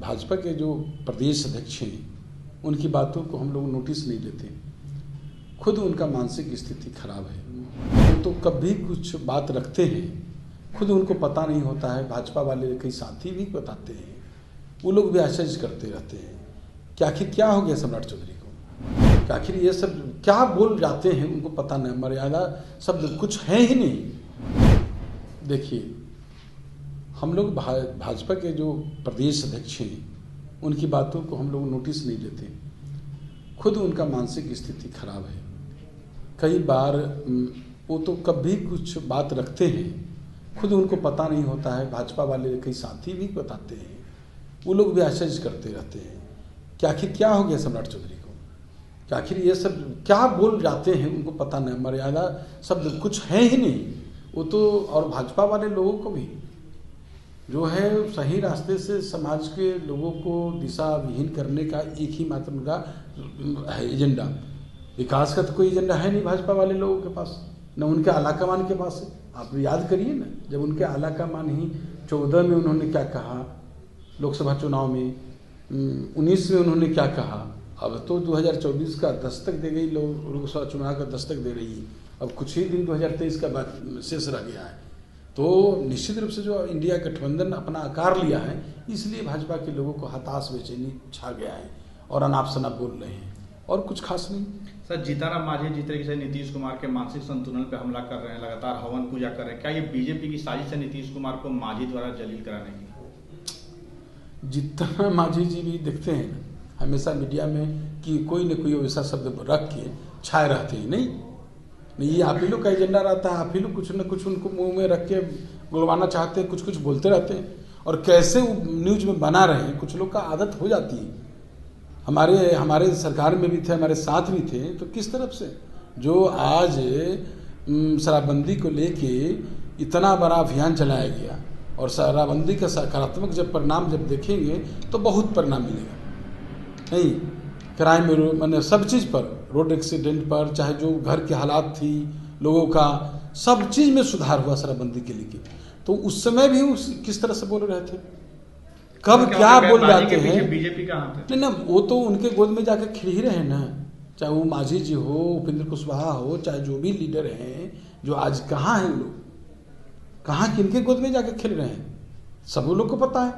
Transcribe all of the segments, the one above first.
भाजपा के जो प्रदेश अध्यक्ष हैं उनकी बातों को हम लोग नोटिस नहीं लेते। खुद उनका मानसिक स्थिति खराब है, वो तो कभी कुछ बात रखते हैं, खुद उनको पता नहीं होता है। भाजपा वाले कई साथी भी बताते हैं, वो लोग भी आश्चर्य करते रहते हैं कि आखिर क्या हो गया सम्राट चौधरी को, कि आखिर ये सब क्या बोल जाते हैं, उनको पता नहीं, मर्यादा शब्द कुछ है ही नहीं। देखिए, हम लोग भाजपा के जो प्रदेश अध्यक्ष हैं उनकी बातों को हम लोग नोटिस नहीं लेते। खुद उनका मानसिक स्थिति खराब है। कई बार वो तो कभी कुछ बात रखते हैं, खुद उनको पता नहीं होता है। भाजपा वाले कई साथी भी बताते हैं, वो लोग भी आश्चर्य करते रहते हैं कि आखिर क्या हो गया सम्राट चौधरी को, कि आखिर ये सब क्या बोल जाते हैं, उनको पता नहीं, मर्यादा शब्द कुछ है ही नहीं। वो तो और भाजपा वाले लोगों को भी जो है सही रास्ते से समाज के लोगों को दिशा विहीन करने का एक ही मात्र उनका है एजेंडा। विकास का तो कोई एजेंडा है नहीं भाजपा वाले लोगों के पास, न उनके आलाकमान के पास है। आप याद करिए ना, जब उनके आलाकमान ही 14 में उन्होंने क्या कहा लोकसभा चुनाव में, 19 में उन्होंने क्या कहा, अब तो 2024 का दस्तक दे गई, लोकसभा चुनाव का दस्तक दे रही है। अब कुछ ही दिन 2023 का बाद शेष रह गया है। तो निश्चित रूप से जो इंडिया गठबंधन अपना आकार लिया है, इसलिए भाजपा के लोगों को हताश बेचैनी छा गया है और अनाप शनाप बोल रहे हैं, और कुछ खास नहीं। सर, जीतनराम मांझी जिस तरीके से नीतीश कुमार के मानसिक संतुलन पर हमला कर रहे हैं, लगातार हवन पूजा कर रहे हैं, क्या ये बीजेपी की साजिश है नीतीश कुमार को मांझी द्वारा जलील कराने की? जीतनराम मांझी जी भी देखते हैं ना हमेशा मीडिया में कि कोई न कोई वैसा शब्द रख के छाए रहते हैं। नहीं, ये आप ही लोग का एजेंडा रहता है, आप ही लोग कुछ न कुछ उनको मुंह में रख के बुलवाना चाहते हैं, कुछ कुछ बोलते रहते हैं, और कैसे वो न्यूज में बना रहे हैं। कुछ लोग का आदत हो जाती है। हमारे सरकार में भी थे, हमारे साथ भी थे, तो किस तरफ से जो आज शराबबंदी को लेके इतना बड़ा अभियान चलाया गया, और शराबबंदी का सकारात्मक जब परिणाम जब देखेंगे तो बहुत परिणाम मिलेगा। नहीं, क्राइम मैंने सब चीज़ पर, रोड एक्सीडेंट पर, चाहे जो घर की हालात थी लोगों का, सब चीज़ में सुधार हुआ शराबबंदी के लिए। तो उस समय भी किस तरह से बोल रहे थे, कब क्या बोल जाते हैं। बीजेपी का हाथ है नहीं ना, वो तो उनके गोद में जाकर खिल ही रहे ना, चाहे वो मांझी जी हो, उपेंद्र कुशवाहा हो, चाहे जो भी लीडर हैं जो आज कहाँ हैं, लोग कहाँ किनके गोद में जाकर खिल रहे हैं, सब लोग को पता है।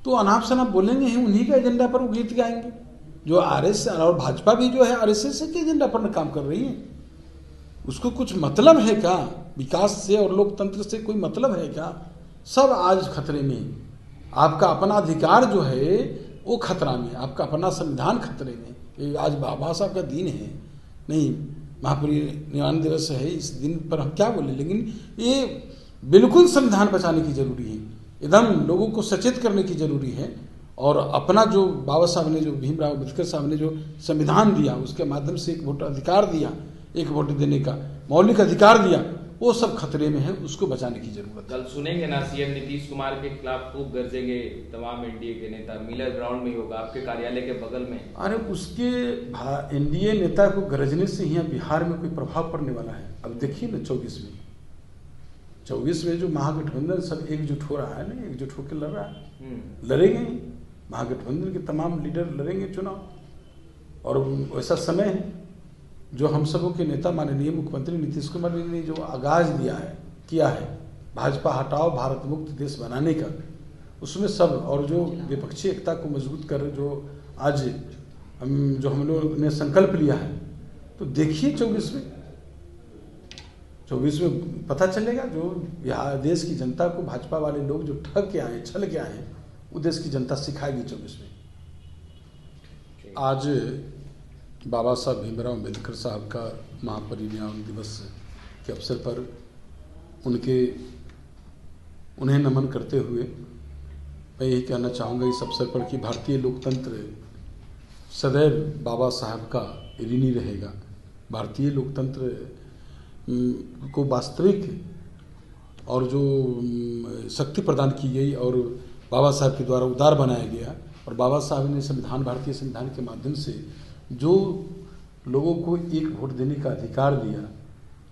तो अनाप शनाप बोलेंगे ही, उन्हीं के एजेंडा पर वो गीत गाएंगे। जो आरएसएस और भाजपा भी जो है आरएसएस के एजेंडा पर काम कर रही है। उसको कुछ मतलब है क्या विकास से और लोकतंत्र से, कोई मतलब है क्या? सब आज खतरे में। आपका अपना अधिकार जो है वो खतरा में, आपका अपना संविधान खतरे में। आज बाबा साहब का दिन है, नहीं महापरिनिर्वाण दिवस है, इस दिन पर हम क्या बोले, लेकिन ये बिल्कुल संविधान बचाने की जरूरी है, एकदम लोगों को सचेत करने की जरूरी है। और अपना जो बाबा साहब ने, जो भीमराव अम्बेडकर साहब ने जो संविधान दिया, उसके माध्यम से एक वोट अधिकार दिया, एक वोट देने का मौलिक अधिकार दिया, वो सब खतरे में है, उसको बचाने की जरूरत है। कल सुनेंगे ना सीएम नीतीश कुमार के खिलाफ खूब गरजेंगे तमाम एनडीए के नेता, मिलर ग्राउंड में ही होगा, आपके कार्यालय के बगल में। अरे उसके एनडीए नेता को गरजने से यहाँ बिहार में कोई प्रभाव पड़ने वाला है? अब देखिए ना, 24 में जो महागठबंधन सब एकजुट हो रहा है ना, एकजुट होकर लड़ रहा है, लड़ेंगे महागठबंधन के तमाम लीडर लड़ेंगे चुनाव। और वैसा समय है जो हम सबों के नेता माननीय मुख्यमंत्री नीतीश कुमार ने जो आगाज किया है भाजपा हटाओ भारत मुक्त देश बनाने का, उसमें सब, और जो विपक्षी एकता को मजबूत कर जो आज हम लोग ने संकल्प लिया है, तो देखिए 24 में पता चलेगा। जो यहाँ देश की जनता को भाजपा वाले लोग जो ठग के आए, छल के आए, वो देश की जनता सिखाएगी 24 में। आज बाबा साहब भीमराव अम्बेडकर साहब का महापरिनिर्वाण दिवस के अवसर पर उन्हें नमन करते हुए मैं यही कहना चाहूँगा इस अवसर पर कि भारतीय लोकतंत्र सदैव बाबा साहब का ऋणी रहेगा। भारतीय लोकतंत्र को वास्तविक और जो शक्ति प्रदान की गई और बाबा साहब के द्वारा उदार बनाया गया, और बाबा साहब ने संविधान, भारतीय संविधान के माध्यम से जो लोगों को एक वोट देने का अधिकार दिया,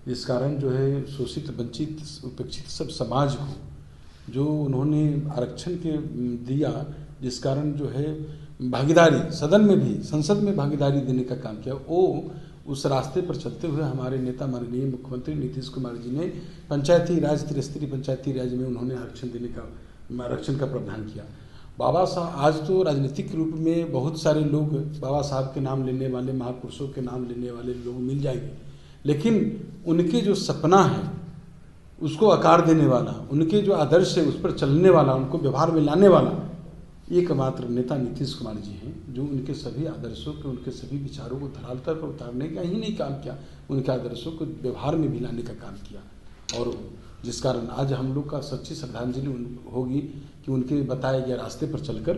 जिस कारण जो है शोषित, वंचित, उपेक्षित सब समाज को जो उन्होंने आरक्षण के दिया, जिस कारण जो है भागीदारी सदन में भी, संसद में भागीदारी देने का काम किया। वो उस रास्ते पर चलते हुए हमारे नेता माननीय मुख्यमंत्री नीतीश कुमार जी ने पंचायती राज, त्रिस्तरीय पंचायती राज में उन्होंने आरक्षण का प्रावधान किया। बाबा साहब, आज तो राजनीतिक रूप में बहुत सारे लोग बाबा साहब के नाम लेने वाले, महापुरुषों के नाम लेने वाले लोग मिल जाएंगे, लेकिन उनके जो सपना है उसको आकार देने वाला, उनके जो आदर्श है उस पर चलने वाला, उनको व्यवहार में लाने वाला एकमात्र नेता नीतीश कुमार जी हैं, जो उनके सभी आदर्शों के, उनके सभी विचारों को धरातल पर उतारने का ही नहीं काम किया, उनके आदर्शों को व्यवहार में भी लाने का काम किया। और जिस कारण आज हम लोग का सच्ची श्रद्धांजलि होगी कि उनके बताए गए रास्ते पर चलकर,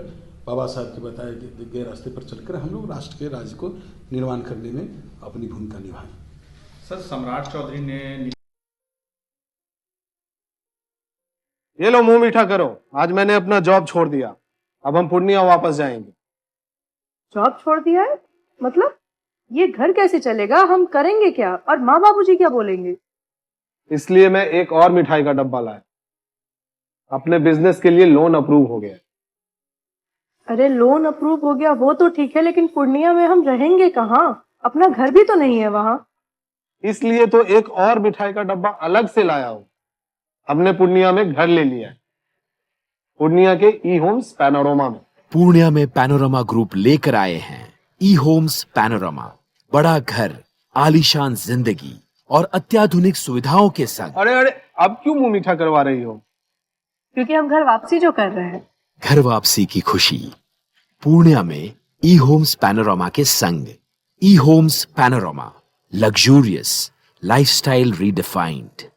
बाबा साहब के बताए गए रास्ते पर चलकर हम लोग राष्ट्र के राज्य को निर्माण करने में अपनी भूमिका निभाएं। सर, सम्राट चौधरी ने ये लो मुंह मीठा करो, आज मैंने अपना जॉब छोड़ दिया, अब हम पूर्णिया वापस जाएंगे। जॉब छोड़ दिया है? मतलब ये घर कैसे चलेगा? हम करेंगे क्या? और माँ बाबूजी क्या बोलेंगे? इसलिए मैं एक और मिठाई का डब्बा लाया, अपने बिजनेस के लिए लोन अप्रूव हो गया। अरे लोन अप्रूव हो गया वो तो ठीक है, लेकिन पूर्णिया में हम रहेंगे कहाँ? अपना घर भी तो नहीं है वहाँ। इसलिए तो एक और मिठाई का डब्बा अलग से लाया हूं। हमने पूर्णिया में घर ले लिया है, पूर्णिया के ई होम्स पैनोरमा में। पूर्णिया में पैनोरमा ग्रुप लेकर आए हैं ई होम्स पैनोरमा, बड़ा घर, आलीशान जिंदगी और अत्याधुनिक सुविधाओं के संग। अरे अरे, अब क्यों मुंह मीठा करवा रही हो? क्योंकि हम घर वापसी जो कर रहे हैं। घर वापसी की खुशी पूर्णिया में ई होम्स पैनोरमा के संग। E homes panorama, luxurious lifestyle redefined.